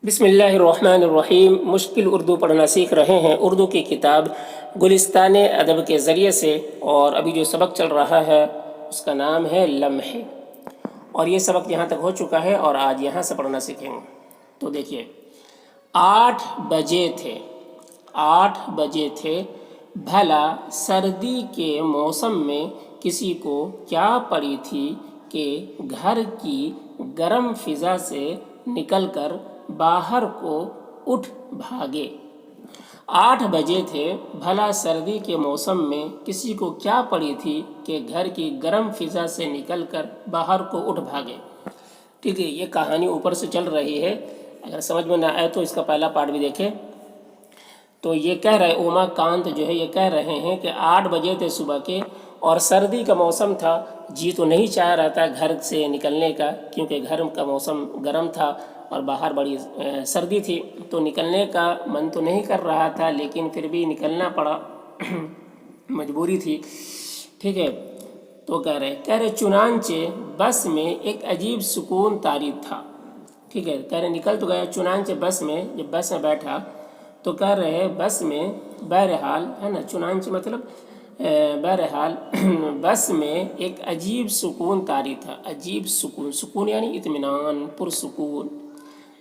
بسم اللہ الرحمن الرحیم۔ مشکل اردو پڑھنا سیکھ رہے ہیں اردو کی کتاب گلستان ادب کے ذریعے سے، اور ابھی جو سبق چل رہا ہے اس کا نام ہے لمحے، اور یہ سبق یہاں تک ہو چکا ہے اور آج یہاں سے پڑھنا سیکھیں گے۔ تو دیکھیے، 8 بجے تھے، بھلا سردی کے موسم میں کسی کو کیا پڑی تھی کہ گھر کی گرم فضا سے نکل کر باہر کو اٹھ بھاگے۔ 8 بجے تھے، بھلا سردی کے موسم میں کسی کو کیا پڑی تھی کہ گھر کی گرم فضا سے نکل کر باہر کو اٹھ بھاگے۔ ٹھیک ہے، یہ کہانی اوپر سے چل رہی ہے، اگر سمجھ میں نہ آئے تو اس کا پہلا پارٹ بھی دیکھیں۔ تو یہ کہہ رہے اوما کانت جو ہے یہ کہہ رہے ہیں کہ 8 بجے تھے صبح کے، اور سردی کا موسم تھا، جی تو نہیں چاہ رہا تھا گھر سے نکلنے کا، کیونکہ گھر کا موسم گرم تھا اور باہر بڑی سردی تھی، تو نکلنے کا من تو نہیں کر رہا تھا، لیکن پھر بھی نکلنا پڑا، مجبوری تھی۔ ٹھیک ہے، تو کہہ رہے چنانچہ بس میں ایک عجیب سکون طاری تھا۔ ٹھیک ہے، کہہ رہے نکل تو گیا، چنانچہ بس میں، جب بس میں بیٹھا تو کہہ رہے بس میں، بہرحال ہے نا، چنانچہ مطلب بہرحال بس میں ایک عجیب سکون طاری تھا۔ عجیب سکون، سکون یعنی اطمینان، پرسکون،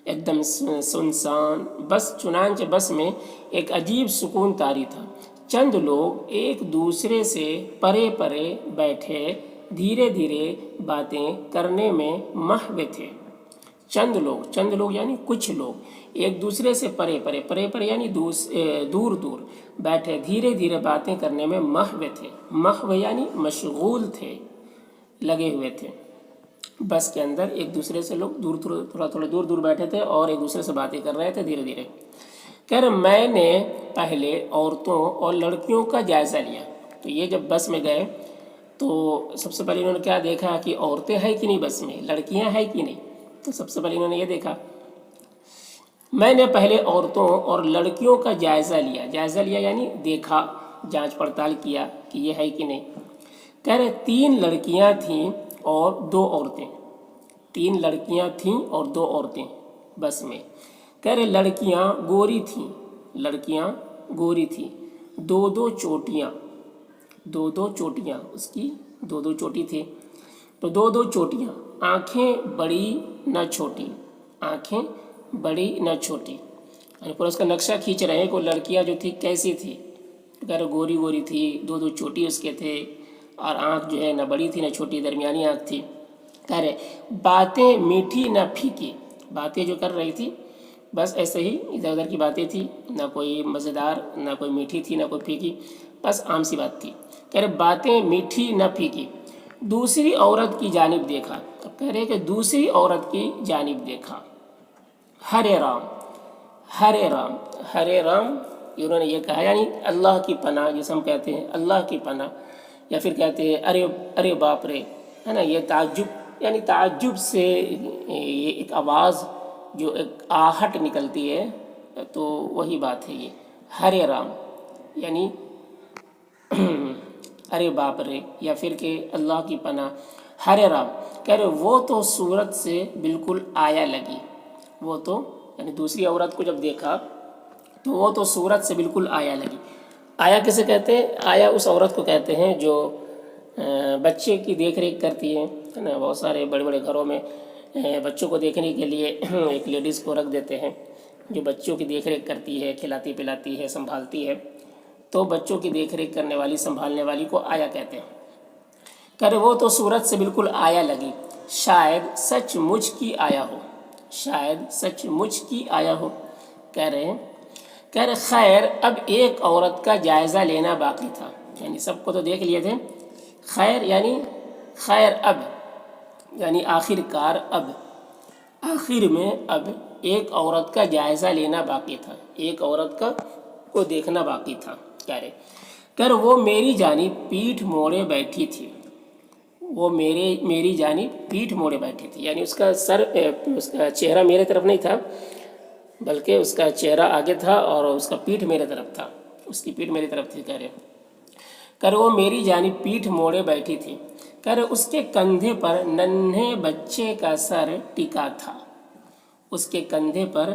ایک دم سنسان بس، چنانچہ بس میں ایک عجیب سکون طاری تھا۔ چند لوگ ایک دوسرے سے پرے پرے بیٹھے دھیرے دھیرے باتیں کرنے میں محو تھے۔ چند لوگ یعنی کچھ لوگ ایک دوسرے سے پرے پرے یعنی دور دور بیٹھے دھیرے دھیرے باتیں کرنے میں محو تھے۔ محو یعنی مشغول تھے، لگے ہوئے تھے۔ بس کے اندر ایک دوسرے سے لوگ تھوڑا دور بیٹھے تھے اور ایک دوسرے سے باتیں کر رہے تھے دھیرے دھیرے۔ کہہ رہے میں نے پہلے عورتوں اور لڑکیوں کا جائزہ لیا۔ تو یہ جب بس میں گئے تو سب سے پہلے انہوں نے کیا دیکھا کہ عورتیں ہیں کہ نہیں بس میں، لڑکیاں ہیں کہ نہیں۔ تو سب سے پہلے انہوں نے یہ دیکھا، میں نے پہلے عورتوں اور لڑکیوں کا جائزہ لیا یعنی دیکھا، جانچ پڑتال کیا کہ یہ ہے کہ نہیں۔ کہہ رہے 3 لڑکیاں تھیں اور 2 عورتیں۔ 3 لڑکیاں تھیں اور 2 عورتیں بس میں۔ کہہ رہے لڑکیاں گوری تھیں، 2 چوٹیاں، اس کی 2 چوٹی تھی، تو 2 چوٹیاں، آنکھیں بڑی نہ چھوٹی، یعنی پورا اس کا نقشہ کھینچ رہے ہیں کہ لڑکیاں جو تھی کیسی تھی۔ کہہ رہے گوری تھی، 2 چوٹی اس کے تھے، اور آنکھ جو ہے نہ بڑی تھی نہ چھوٹی، درمیانی آنکھ تھی۔ کہہ رہے باتیں میٹھی نہ پھیکی، باتیں جو کر رہی تھی بس ایسے ہی ادھر ادھر کی باتیں تھی، نہ کوئی مزیدار، نہ کوئی میٹھی تھی نہ کوئی پھیکی، بس عام سی بات تھی۔ کہہ رہے باتیں میٹھی نہ پھیکی، دوسری عورت کی جانب دیکھا۔ اب کہہ رہے کہ دوسری عورت کی جانب دیکھا۔ ہرے رام انہوں نے یہ کہا یعنی اللہ کی پناہ، جسے ہم کہتے ہیں اللہ کی پناہ، یا پھر کہتے ہیں ارے باپ رے، ہے نا، یہ تعجب یعنی تعجب سے یہ ایک آواز جو ایک آہٹ نکلتی ہے، تو وہی بات ہے یہ ہرے رام یعنی ارے باپ رے، یا پھر کہ اللہ کی پناہ۔ ہرے رام کہہ رہے وہ تو صورت سے بالکل آیا لگی، وہ تو یعنی دوسری عورت کو جب دیکھا تو وہ تو صورت سے بالکل آیا لگی۔ آیا کسے کہتے ہیں؟ آیا اس عورت کو کہتے ہیں جو بچے کی دیکھ ریکھ کرتی ہے نا۔ بہت سارے بڑے بڑے گھروں میں بچوں کو دیکھنے کے لیے ایک لیڈیز کو رکھ دیتے ہیں جو بچوں کی دیکھ ریکھ کرتی ہے، کھلاتی پلاتی ہے، سنبھالتی ہے، تو بچوں کی دیکھ ریکھ کرنے والی، سنبھالنے والی کو آیا کہتے ہیں۔ کہہ رہے وہ تو صورت سے بالکل آیا لگی، شاید سچ مجھ کی آیا ہو۔ کہہ رہے خیر اب ایک عورت کا جائزہ لینا باقی تھا، یعنی سب کو تو دیکھ لیے تھے، خیر اب یعنی آخر کار، آخر میں اب ایک عورت کا جائزہ لینا باقی تھا، ایک عورت کو دیکھنا باقی تھا۔ کہہ رہے وہ میری جانب پیٹھ موڑے بیٹھی تھی، میری جانب پیٹھ موڑے بیٹھی تھی، یعنی اس کا چہرہ میرے طرف نہیں تھا، بلکہ اس کا چہرہ آگے تھا اور اس کا پیٹھ میرے طرف تھا، اس کی پیٹھ میری طرف تھی۔ کہہ رہے وہ میری جانب پیٹھ موڑے بیٹھی تھی۔ کہہ رہے اس کے کندھے پر ننھے بچے کا سر ٹکا تھا، اس کے کندھے پر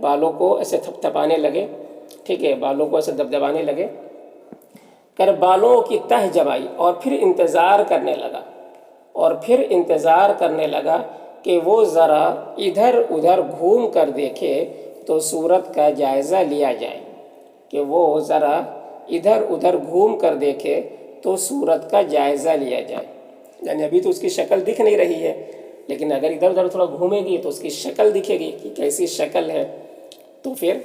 بالوں کو ایسے تھپتھپانے لگے، ٹھیک ہے، بالوں کو ایسے دبدبانے لگے، بالوں کی تہ جمائی اور پھر انتظار کرنے لگا، کہ وہ ذرا ادھر ادھر گھوم کر دیکھے تو صورت کا جائزہ لیا جائے، کہ وہ ذرا ادھر ادھر گھوم کر دیکھے تو صورت کا جائزہ لیا جائے. یعنی ابھی تو اس کی شکل دکھ نہیں رہی ہے، لیکن اگر ادھر ادھر تھوڑا گھومے گی تو اس کی شکل دکھے گی کہ کیسی شکل ہے. تو پھر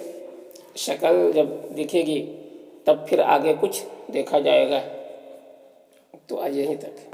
شکل جب دکھے گی تب پھر آگے کچھ دیکھا جائے گا. تو آج یہیں تک.